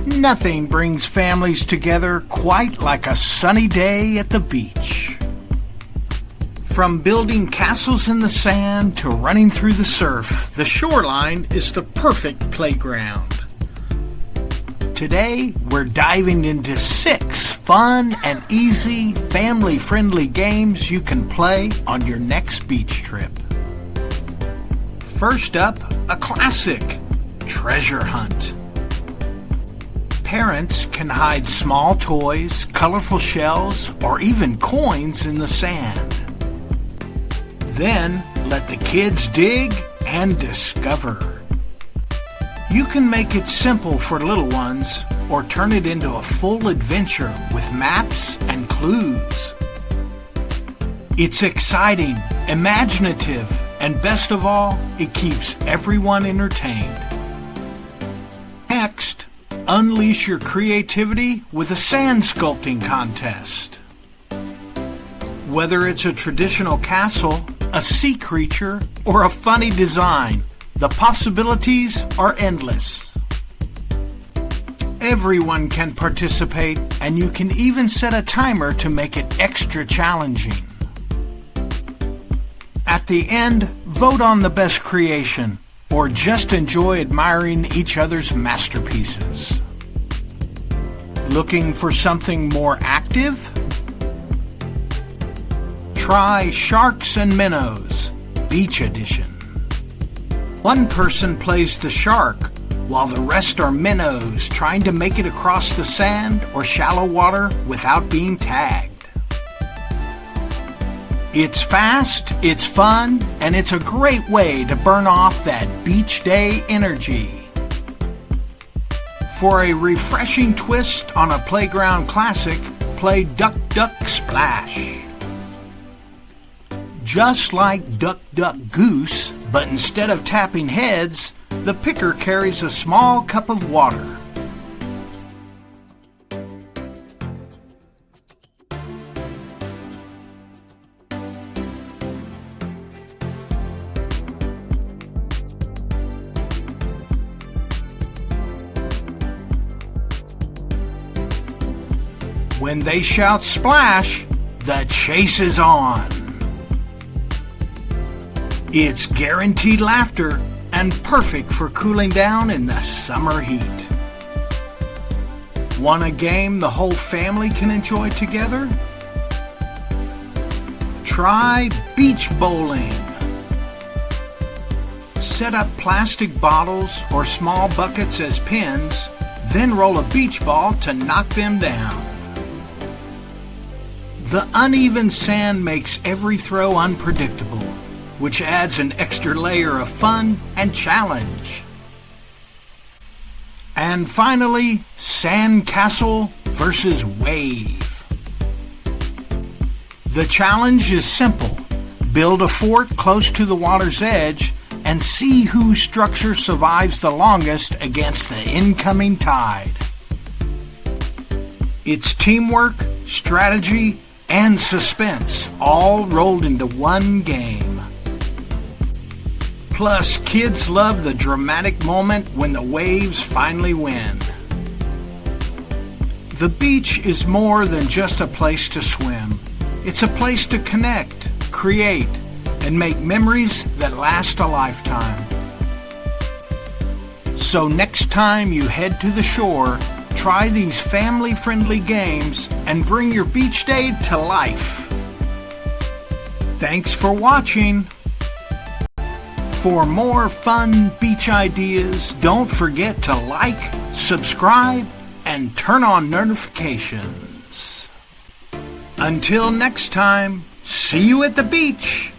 Nothing brings families together quite like a sunny day at the beach. From building castles in the sand to running through the surf, the shoreline is the perfect playground. Today, we're diving into 6 fun and easy, family-friendly games you can play on your next beach trip. First up, a classic, treasure hunt. Parents can hide small toys, colorful shells, or even coins in the sand. Then, let the kids dig and discover. You can make it simple for little ones or turn it into a full adventure with maps and clues. It's exciting, imaginative, and best of all, it keeps everyone entertained. Next, unleash your creativity with a sand sculpting contest. Whether it's a traditional castle, a sea creature, or a funny design, the possibilities are endless. Everyone can participate, and you can even set a timer to make it extra challenging. At the end, vote on the best creation, or just enjoy admiring each other's masterpieces. Looking for something more active? Try Sharks and Minnows, Beach Edition. One person plays the shark, while the rest are minnows trying to make it across the sand or shallow water without being tagged. It's fast, it's fun, and it's a great way to burn off that beach day energy. For a refreshing twist on a playground classic, play Duck Duck Splash. Just like Duck Duck Goose, but instead of tapping heads, the picker carries a small cup of water. When they shout splash, the chase is on. It's guaranteed laughter and perfect for cooling down in the summer heat. Want a game the whole family can enjoy together? Try beach bowling. Set up plastic bottles or small buckets as pins, then roll a beach ball to knock them down. The uneven sand makes every throw unpredictable, which adds an extra layer of fun and challenge. And finally, Sandcastle versus Wave. The challenge is simple. Build a fort close to the water's edge and see whose structure survives the longest against the incoming tide. It's teamwork, strategy, and suspense all rolled into one game. Plus, kids love the dramatic moment when the waves finally win. The beach is more than just a place to swim. It's a place to connect, create, and make memories that last a lifetime. So next time you head to the shore, try these family-friendly games and bring your beach day to life. Thanks for watching. For more fun beach ideas, don't forget to like, subscribe, and turn on notifications. Until next time, see you at the beach.